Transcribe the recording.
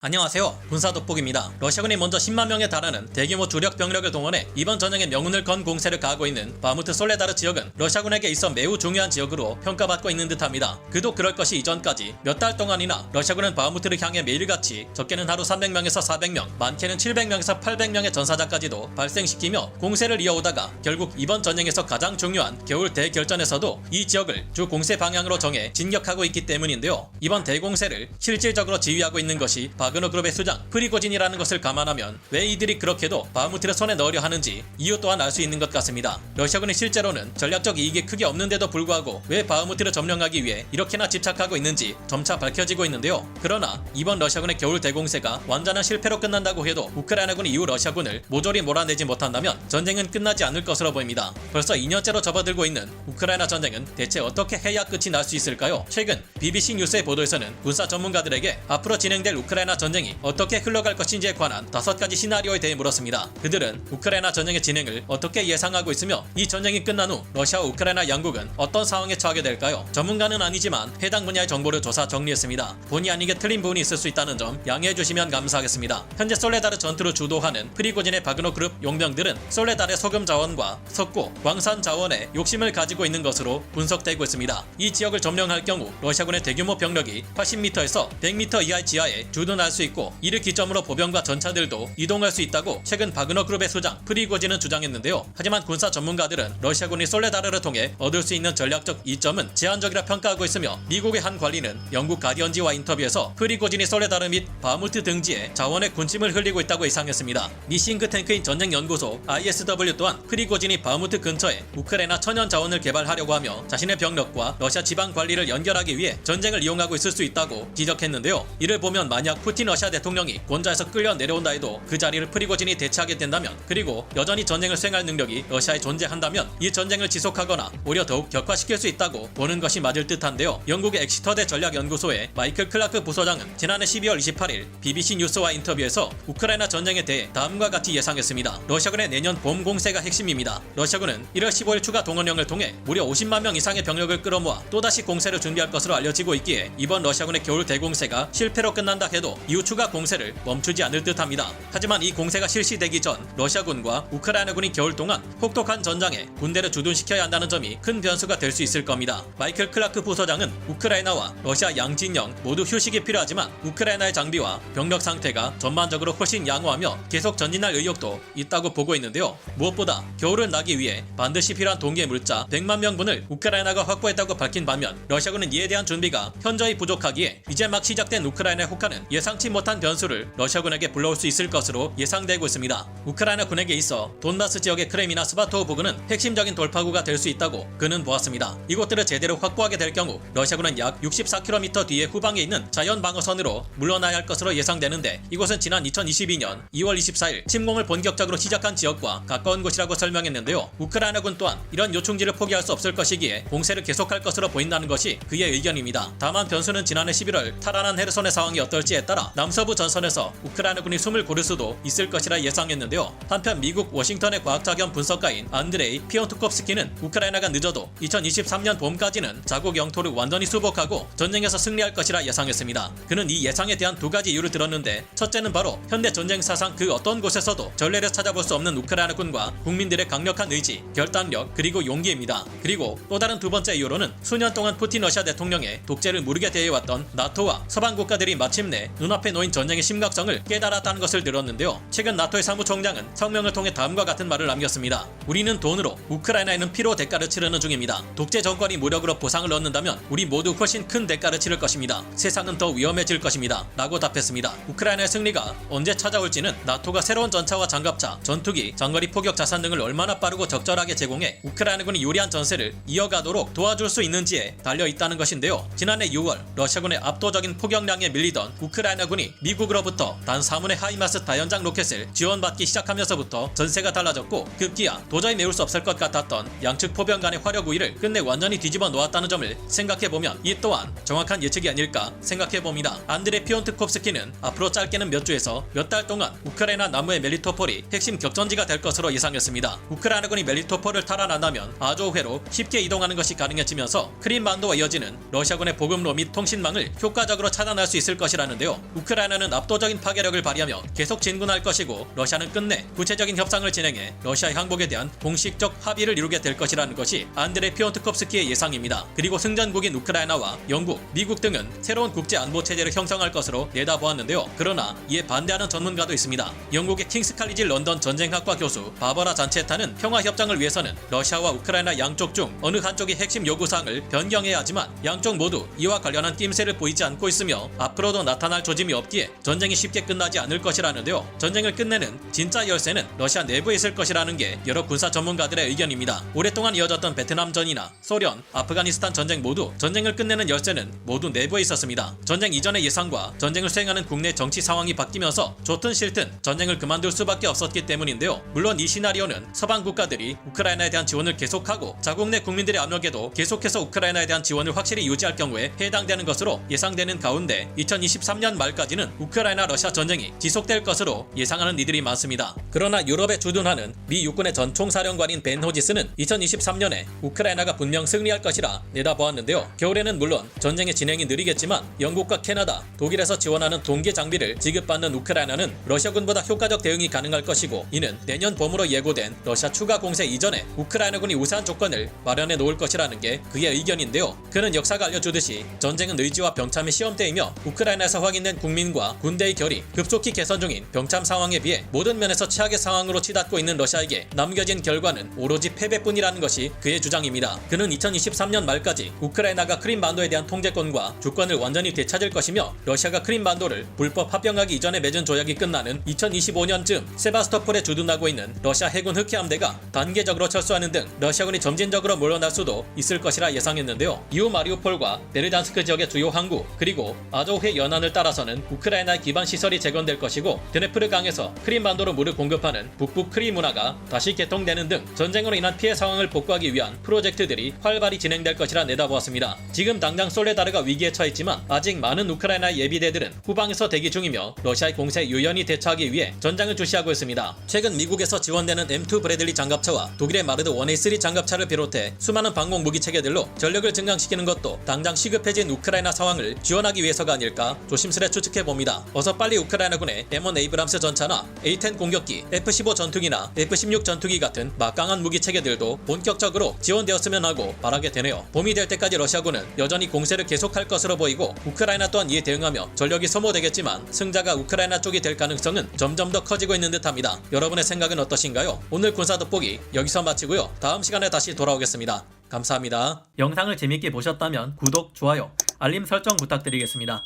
안녕하세요. 군사돋보기입니다. 러시아군이 먼저 10만 명에 달하는 대규모 주력 병력을 동원해 이번 전쟁에 명운을 건 공세를 가하고 있는 바무트 솔레다르 지역은 러시아군에게 있어 매우 중요한 지역으로 평가받고 있는 듯합니다. 그도 그럴 것이 이전까지 몇 달 동안이나 러시아군은 바무트를 향해 매일같이 적게는 하루 300명에서 400명, 많게는 700명에서 800명의 전사자까지도 발생시키며 공세를 이어오다가 결국 이번 전쟁에서 가장 중요한 겨울 대결전에서도 이 지역을 주 공세 방향으로 정해 진격하고 있기 때문인데요. 이번 대공세를 실질적으로 지휘하고 있는 것이 바그너 그룹의 수장 프리고진이라는 것을 감안하면 왜 이들이 그렇게도 바무트를 손에 넣으려 하는지 이유 또한 알 수 있는 것 같습니다. 러시아군이 실제로는 전략적 이익이 크게 없는데도 불구하고 왜 바무트를 점령하기 위해 이렇게나 집착하고 있는지 점차 밝혀지고 있는데요. 그러나 이번 러시아군의 겨울 대공세가 완전한 실패로 끝난다고 해도 우크라이나군이 이후 러시아군을 모조리 몰아내지 못한다면 전쟁은 끝나지 않을 것으로 보입니다. 벌써 2년째로 접어들고 있는 우크라이나 전쟁은 대체 어떻게 해야 끝이 날 수 있을까요? 최근 BBC 뉴스의 보도에서는 군사 전문가들에게 앞으로 진행될 우크라이나 전쟁이 어떻게 흘러갈 것인지에 관한 5가지 시나리오에 대해 물었습니다. 그들은 우크라이나 전쟁의 진행을 어떻게 예상하고 있으며 이 전쟁이 끝난 후 러시아와 우크라이나 양국은 어떤 상황에 처하게 될까요? 전문가는 아니지만 해당 분야의 정보를 조사 정리했습니다. 본의 아니게 틀린 부분이 있을 수 있다는 점 양해해 주시면 감사하겠습니다. 현재 솔레다르 전투를 주도하는 프리고진의 바그너 그룹 용병들은 솔레다르의 소금 자원과 석고, 광산 자원에 욕심을 가지고 있는 것으로 분석되고 있습니다. 이 지역을 점령할 경우 러시아군의 대규모 병력이 80m에서 100m 이하의 지하에 주둔할 수 있고 이를 기점으로 보병과 전차들도 이동할 수 있다고 최근 바그너 그룹의 수장 프리고진은 주장했는데요. 하지만 군사 전문가들은 러시아군이 솔레다르를 통해 얻을 수 있는 전략적 이점은 제한적이라 평가하고 있으며 미국의 한 관리는 영국 가디언지와 인터뷰에서 프리고진이 솔레다르 및 바무트 등지에 자원의 군침을 흘리고 있다고 예상했습니다. 미 싱크탱크인 전쟁연구소 ISW 또한 프리고진이 바무트 근처에 우크라이나 천연 자원을 개발하려고 하며 자신의 병력과 러시아 지방 관리를 연결하기 위해 전쟁을 이용하고 있을 수 있다고 지적했는데요. 이를 보면 만약 푸틴 러시아 대통령이 본자에서 끌려 내려온다 해도 그 자리를 프리고진이 대체하게 된다면, 그리고 여전히 전쟁을 수행할 능력이 러시아에 존재한다면 이 전쟁을 지속하거나 오히려 더욱 격화시킬 수 있다고 보는 것이 맞을 듯한데요. 영국의 엑시터대 전략연구소의 마이클 클라크 부소장은 지난해 12월 28일 BBC 뉴스와 인터뷰에서 우크라이나 전쟁에 대해 다음과 같이 예상했습니다. 러시아군의 내년 봄 공세가 핵심입니다. 러시아군은 1월 15일 추가 동원령을 통해 무려 50만 명 이상의 병력을 끌어모아 또다시 공세를 준비할 것으로 알려지고 있기에 이번 러시아군의 겨울 대공세가 실패로 끝난다 해도 이후 추가 공세를 멈추지 않을 듯합니다. 하지만 이 공세가 실시되기 전 러시아군과 우크라이나군이 겨울 동안 혹독한 전장에 군대를 주둔시켜야 한다는 점이 큰 변수가 될 수 있을 겁니다. 마이클 클라크 부소장은 우크라이나와 러시아 양진영 모두 휴식이 필요하지만 우크라이나의 장비와 병력 상태가 전반적으로 훨씬 양호하며 계속 전진할 의욕도 있다고 보고 있는데요. 무엇보다 겨울을 나기 위해 반드시 필요한 동계 물자 100만 명분을 우크라이나가 확보했다고 밝힌 반면 러시아군은 이에 대한 준비가 현저히 부족하기에 이제 막 시작된 우크라이나의 혹한은 예상치 못한 변수를 러시아군에게 불러올 수 있을 것으로 예상되고 있습니다. 우크라이나 군에게 있어 돈바스 지역의 크렘이나 스바토우 부근은 핵심적인 돌파구가 될 수 있다고 그는 보았습니다. 이곳들을 제대로 확보하게 될 경우 러시아군은 약 64km 뒤에 후방에 있는 자연 방어선으로 물러나야 할 것으로 예상되는데, 이곳은 지난 2022년 2월 24일 침공을 본격적으로 시작한 지역과 가까운 곳이라고 설명했는데요. 우크라이나군 또한 이런 요충지를 포기할 수 없을 것이기에 공세를 계속할 것으로 보인다는 것이 그의 의견입니다. 다만 변수는 지난해 11월 탈환한 헤르손의 상황이 어떨지에 따라 남서부 전선에서 우크라이나군이 숨을 고를 수도 있을 것이라 예상했는데요. 한편 미국 워싱턴의 과학자 겸 분석가인 안드레이 피온트콥스키는 우크라이나가 늦어도 2023년 봄까지는 자국 영토를 완전히 수복하고 전쟁에서 승리할 것이라 예상했습니다. 그는 이 예상에 대한 2가지 이유를 들었는데, 첫째는 바로 현대 전쟁 사상 그 어떤 곳에서도 전례를 찾아볼 수 없는 우크라이나군과 국민들의 강력한 의지, 결단력, 그리고 용기입니다. 그리고 또 다른 2번째 이유로는 수년 동안 푸틴 러시아 대통령의 독재를 무르게 대해왔던 나토와 서방 국가들이 마침내 눈앞에 놓인 전쟁의 심각성을 깨달았다는 것을 들었는데요. 최근 나토의 사무총장은 성명을 통해 다음과 같은 말을 남겼습니다. 우리는 돈으로, 우크라이나에는 피로 대가를 치르는 중입니다. 독재 정권이 무력으로 보상을 얻는다면 우리 모두 훨씬 큰 대가를 치를 것입니다. 세상은 더 위험해질 것입니다. 라고 답했습니다. 우크라이나의 승리가 언제 찾아올지는 나토가 새로운 전차와 장갑차, 전투기, 장거리 포격 자산 등을 얼마나 빠르고 적절하게 제공해 우크라이나군이 유리한 전세를 이어가도록 도와줄 수 있는지에 달려있다는 것인데요. 지난해 6월 러시아군의 압도적인 포격량에 밀리던 우크라이나군이 미국으로부터 단 4문의 하이마스 다연장 로켓을 지원받기 시작하면서부터 전세가 달라졌고, 급기야 도저히 메울 수 없을 것 같았던 양측 포병 간의 화력 우위를 끝내 완전히 뒤집어 놓았다는 점을 생각해보면 이 또한 정확한 예측이 아닐까 생각해봅니다. 안드레 피온트콥스키는 앞으로 짧게는 몇 주에서 몇 달 동안 우크라이나 남부의 멜리토폴이 핵심 격전지가 될 것으로 예상했습니다. 우크라이나군이 멜리토폴을 탈환한다면 아조우회로 쉽게 이동하는 것이 가능해지면서 크림반도와 이어지는 러시아군의 보급로 및 통신망을 효과적으로 차단할 수 있을 것이라는데요. 우크라이나는 압도적인 파괴력을 발휘하며 계속 진군할 것이고 러시아는 끝내 구체적인 협상을 진행해 러시아 항복에 대한 공식적 합의를 이루게 될 것이라는 것이 안드레 피온트콥스키의 예상입니다. 그리고 승전국인 우크라이나와 영국, 미국 등은 새로운 국제 안보 체제를 형성할 것으로 내다보았는데요. 그러나 이에 반대하는 전문가도 있습니다. 영국의 킹스 칼리지 런던 전쟁학과 교수 바버라 잔체타는 평화 협정을 위해서는 러시아와 우크라이나 양쪽 중 어느 한쪽이 핵심 요구사항을 변경해야 하지만 양쪽 모두 이와 관련한 낌새를 보이지 않고 있으며 앞으로도 나타날 조짐이 없기에 전쟁이 쉽게 끝나지 않을 것이라는데요. 전쟁을 끝내는 진짜 열쇠는 러시아 내부에 있을 것이라는 게 여러 군사 전문가들의 의견입니다. 오랫동안 이어졌던 베트남전이나 소련, 아프가니스탄 전쟁 모두 전쟁을 끝내는 열쇠는 모두 내부에 있었습니다. 전쟁 이전의 예상과 전쟁을 수행하는 국내 정치 상황이 바뀌면서 좋든 싫든 전쟁을 그만둘 수밖에 없었기 때문인데요. 물론 이 시나리오는 서방 국가들이 우크라이나에 대한 지원을 계속하고 자국 내 국민들의 압력에도 계속해서 우크라이나에 대한 지원을 확실히 유지할 경우에 해당되는 것으로 예상되는 가운데 2023년 말까지는 우크라이나 러시아 전쟁이 지속될 것으로 예상하는 이들이 많습니다. 그러나 유럽에 주둔하는 미 육군의 전 총사령관인 벤 호지스는 2023년에 우크라이나가 분명 승리할 것이라 내다보았는데요. 겨울에는 물론 전쟁의 진행이 느리겠지만 영국과 캐나다, 독일에서 지원하는 동계 장비를 지급받는 우크라이나는 러시아군보다 효과적 대응이 가능할 것이고 이는 내년 봄으로 예고된 러시아 추가 공세 이전에 우크라이나군이 우세한 조건을 마련해 놓을 것이라는 게 그의 의견인데요. 그는 역사가 알려주듯이 전쟁은 의지와 병참의 시험대이며 우크라이나에서 확인된 국민과 군대의 결이 급속히 개선 중인 병참 상황에 비해 모든 면에서 최악의 상황으로 치닫고 있는 러시아에게 남겨진 결과는 오로지 패배뿐이라는 것이 그의 주장입니다. 그는 2023년 말까지 우크라이나가 크림반도에 대한 통제권과 주권을 완전히 되찾을 것이며 러시아가 크림반도를 불법 합병하기 이전에 맺은 조약이 끝나는 2025년쯤 세바스토폴에 주둔하고 있는 러시아 해군 흑해함대가 단계적으로 철수하는 등 러시아군이 점진적으로 물러날 수도 있을 것이라 예상했는데요. 이후 마리우폴과 베르단스크 지역의 주요 항구 그리고 아조흐의 연안을 따라서는 우크라이나의 기반 시설이 재건될 것이고 드네프르 강에서 크림반도로 물을 공급하는 북부 크리문화가 다시 개통되는 등 전쟁으로 인한 피해 상황을 복구하기 위한 프로젝트들이 활발히 진행될 것이라 내다보았습니다. 지금 당장 솔레다르가 위기에 처했지만 아직 많은 우크라이나 예비대들은 후방에서 대기 중이며 러시아의 공세에 유연히 대처하기 위해 전장을 주시하고 있습니다. 최근 미국에서 지원되는 M2 브래들리 장갑차와 독일의 마르드 1A3 장갑차를 비롯해 수많은 방공 무기 체계들로 전력을 증강시키는 것도 당장 시급해진 우크라이나 상황을 지원하기 위해서가 아닐까 조심스레 추측해봅니다. 어서 빨리 우크라이나군의 M1 에이브람스 전차나 A-10 공격기, F-15 전투기나 F-16 전투기 같은 막강한 무기 체계들도 본격적으로 지원되었으면 하고 바라게 되네요. 봄이 될 때까지 러시아군은 여전히 공세를 계속할 것으로 보이고 우크라이나 또한 이에 대응하며 전력이 소모되겠지만 승자가 우크라이나 쪽이 될 가능성은 점점 더 커지고 있는 듯합니다. 여러분의 생각은 어떠신가요? 오늘 군사 돋보기 여기서 마치고요. 다음 시간에 다시 돌아오겠습니다. 감사합니다. 영상을 재밌게 보셨다면 구독, 좋아요, 알림 설정 부탁드리겠습니다.